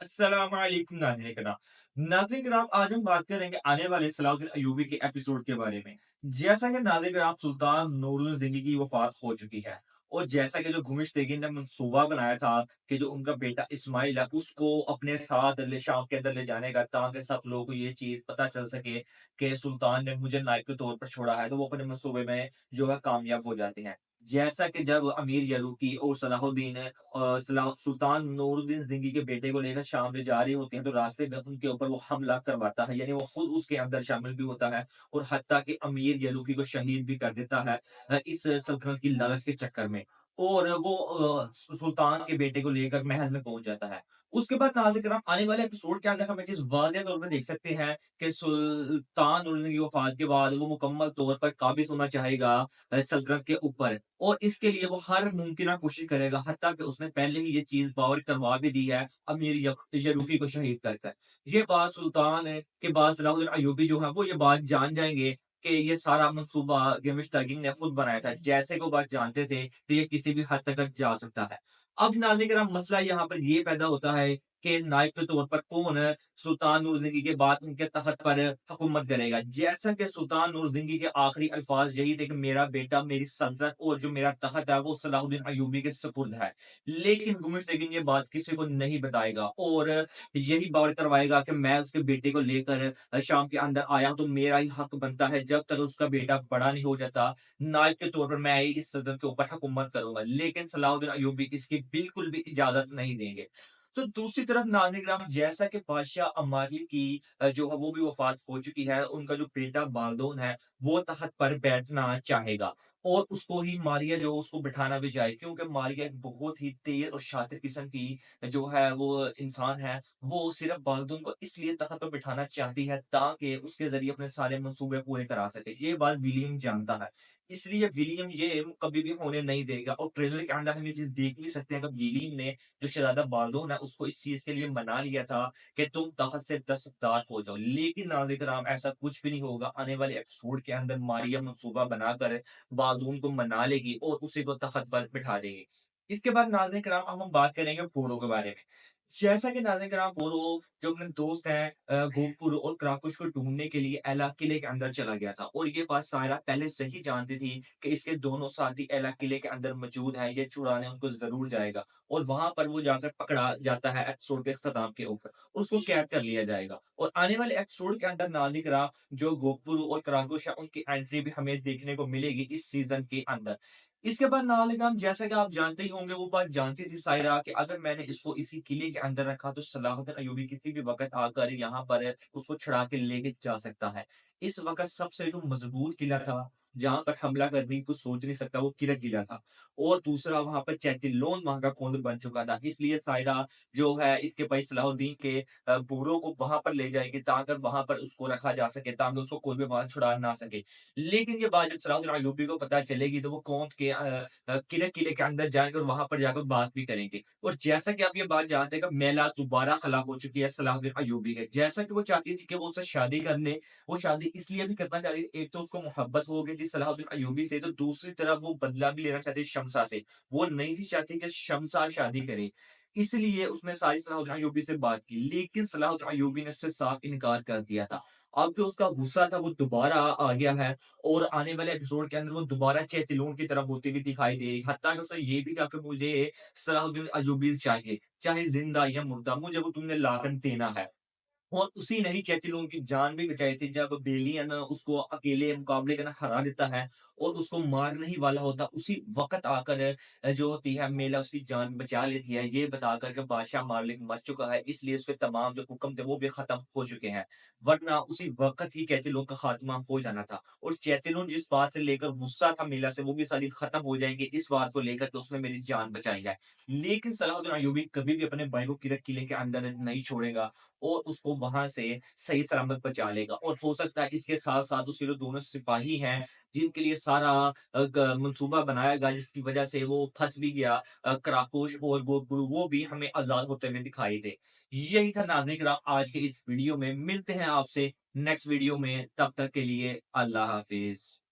अस्सलाम वालेकुम नाज़रीन किराम। नाज़रीन किराम, आज हम बात करेंगे आने वाले सलाहुद्दीन अय्यूबी के एपिसोड के बारे में। जैसा कि नाज़रीन किराम, सुल्तान नूरुल ज़िंगी की वफ़ात हो चुकी है और जैसा कि जो गुमिश्तगी ने मंसूबा बनाया था कि जो उनका बेटा इस्माइल है उसको अपने साथ ले शाम के अंदर ले जाने का, ताकि सब लोगों को ये चीज़ पता चल सके कि सुल्तान ने मुझे नायब के तौर पर छोड़ा है, तो वो अपने मंसूबे में जो है कामयाब हो जाते हैं। जैसा कि जब अमीर यलूकी और सलाहुद्दीन सुल्तान नूरुद्दीन ज़िंगी के बेटे को लेकर शाम में जा रही होती हैं, तो रास्ते में उनके ऊपर वो हमला करवाता है, यानी वो खुद उसके अंदर शामिल भी होता है और हत्ता कि अमीर यलूकी को शहीद भी कर देता है इस सल्तनत की लालच के चक्कर में। और वो सुल्तान के बेटे को लेकर महल में पहुंच जाता है। उसके बाद नाज़रीन करम, आने वाले एपिसोड के अंदर हम एक चीज वाज़ेह तौर पर देख सकते हैं कि सुल्तान की वफात के बाद वो मुकम्मल तौर पर काबिज होना चाहेगा सल्तनत के ऊपर, और इसके लिए वो हर मुमकिन कोशिश करेगा, हत्ता कि उसने पहले ही ये चीज़ बावर करवा भी दी है अमीर यरूकी को शहीद कर कर। ये बात सुल्तान के बाद सलाहुद्दीन अय्यूबी जो है वो ये बात जान जाएँगे कि ये सारा मंसूबा गेमिश-तागिन ने खुद बनाया था। जैसे वो बात जानते थे कि ये किसी भी हद तक जा सकता है। अब नाज़रीन करम, मसला यहाँ पर ये पैदा होता है कि नायब के तौर पर कौन सुल्तान नूरज़िंगी के बाद उनके तख़्त पर हुकूमत करेगा। जैसा कि सुल्तान नूरज़िंगी के आखिरी अल्फ़ाज़ यही थे कि मेरा बेटा, मेरी सल्तनत और जो मेरा तख़्त है वो सलाहुद्दीन अय्यूबी के सुपुर्द है। लेकिन गुमिश्तगीन ये बात किसी को नहीं बताएगा और यही बात करवाएगा कि मैं उसके बेटे को लेकर शाम के अंदर आया हूँ, तो मेरा ही हक बनता है, जब तक उसका बेटा बड़ा नहीं हो जाता, नायब के तौर पर मैं ही इस सल्तनत के ऊपर हुकूमत करूँगा। लेकिन सलाहुद्दीन अय्यूबी इसकी बिल्कुल भी इजाज़त नहीं देंगे। तो दूसरी तरफ नाज़रीन किराम, जैसा कि बादशाह अमाली की जो है वो भी वफ़ात हो चुकी है, उनका जो बेटा बाल्दोन है, वो तख़्त पर बैठना चाहेगा और उसको ही मारिया जो उसको बिठाना भी चाहे, क्योंकि मारिया एक बहुत ही तेज़ और शातिर किस्म की जो है वो इंसान है। वो सिर्फ़ बाल्दोन को इसलिए तख़्त पर बिठाना चाहती है ताकि उसके ज़रिए अपने सारे मंसूबे पूरे करा सके। ये बात विलियम जानता है। इसलिए विलियम ये कभी भी होने नहीं देगा और ट्रेलर के अंदर हम ये चीज़ देख भी सकते हैं कि विलियम ने जो शहज़ादा बाल्दोन है उसको इस चीज़ के लिए मना लिया था कि तुम तख़्त से दस्तबरदार हो जाओ। लेकिन नाज़रीन किराम, ऐसा कुछ भी नहीं होगा। आने वाले एपिसोड के अंदर मारिया मंसूबा बनाकर बाल्दून को मना लेगी और उसी को तख़्त पर बिठा देगी। इसके बाद नाज़रीन किराम, अब हम बात करेंगे घोड़ों के बारे में। जैसा कि नाज़रीन किराम, घोड़ो जो अपने दोस्त हैं गोपुर और क्राकुश को ढूँढने के लिए एला किले के अंदर चला गया था और ये बात सायरा पहले से ही जानती थी कि इसके दोनों साथी एला किले के अंदर मौजूद हैं, ये छुड़ाने उनको ज़रूर जाएगा और वहाँ पर वो जाकर पकड़ा जाता है एपिसोड के इख्तिताम के ऊपर। उसको कैद कर लिया जाएगा और आने वाले एपिसोड के अंदर नाज़रीन किराम, जो गोपुर और क्राकुश है उनकी एंट्री भी हमें देखने को मिलेगी इस सीज़न के अंदर। इसके बाद नालिकाम, जैसा कि आप जानते ही होंगे, वो बात जानती थी सायरा कि अगर मैंने इसको इसी किले के अंदर रखा तो सलाहुद्दीन अय्यूबी किसी भी वक़्त आकर यहाँ पर उसको छुड़ा के लेके जा सकता है। इस वक़्त सबसे जो मज़बूत किला था, जहाँ पर हमला करने की कोई सोच नहीं सकता, वो किला किला था और दूसरा वहाँ पर चैटिलोन वहाँ का केंद्र बन चुका था। इसलिए सायरा जो है इसके भाई सलाहुद्दीन के बूढ़ों को वहाँ पर ले जाएगी ताकि वहाँ पर उसको रखा जा सके, ताकि उसको कोई भी वहाँ छुड़ा ना सके। लेकिन ये बात जब सलाहुद्दीन अय्यूबी को पता चलेगी तो वो कौंध के किले किले के अंदर जाएँगे और वहाँ पर जाकर बात भी करेंगे। और जैसा कि आप ये बात जानते हैं कि मेला दोबारा खड़ा हो चुकी है सलाहुद्दीन अय्यूबी के। जैसा कि वो चाहती थी कि वो उससे शादी कर ले, वो शादी इसलिए भी करना चाहती थी, एक तो उसको मोहब्बत हो गई थी सलाहुद्दीन अय्यूबी से, तो दूसरी तरफ वो बदला भी लेना चाहती थी शमशा से। वो नहीं थी चाहती कि शमशा शादी करे। इसलिए उसने सारी सलाहुद्दीन अय्यूबी से बात की, लेकिन सलाहुद्दीन अय्यूबी ने उससे साफ इनकार कर दिया था। अब जो उसका गुस्सा था वो दोबारा आ गया है और आने वाले एपिसोड के अंदर वो दोबारा चेतिलोन की तरफ होती हुई दिखाई दे रही। हत्ता कि उसने ये भी कहा कि मुझे सलाहुद्दीन अय्यूबी चाहिए, चाहे ज़िंदा या मुर्दा, मुझे वो तुमने लाकर देना है। और उसी ने ही चैटिलों की जान भी बचाई थी जब बेलियन उसको अकेले मुकाबले के ना हरा देता है और उसको मारने ही वाला होता, उसी वक़्त आकर जो होती है मेला उसकी जान बचा लेती है, ये बताकर के बादशाह मालिक मर चुका है, इसलिए उसके तमाम जो हुक्म थे वो भी ख़त्म हो चुके हैं। वरना उसी वक़्त ही चैटिलों का खात्मा हो जाना था और चैटिलोन जिस बात से लेकर गुस्सा था मेला से, वो भी सारी ख़त्म हो जाएँगी इस बात को लेकर कि उसने मेरी जान बचाई है। लेकिन सलाहुद्दीन अय्यूबी कभी भी अपने भाई को किले के अंदर नहीं छोड़ेगा और उसको वहाँ से सही सलामत बचा लेगा और हो सकता है इसके साथ-साथ उसके जो दोनों सिपाही हैं, जिनके लिए सारा अ, ग मंसूबा बनाया गया जिसकी वज़ह से वो फँस भी गया कराकोश और गोगुरु, वो भी हमें आज़ाद होते हुए दिखाई दे। यही था नाज़रीन किराम आज के इस वीडियो में, मिलते हैं आपसे नेक्स्ट वीडियो में, तब तक के लिए अल्लाह हाफ़िज़।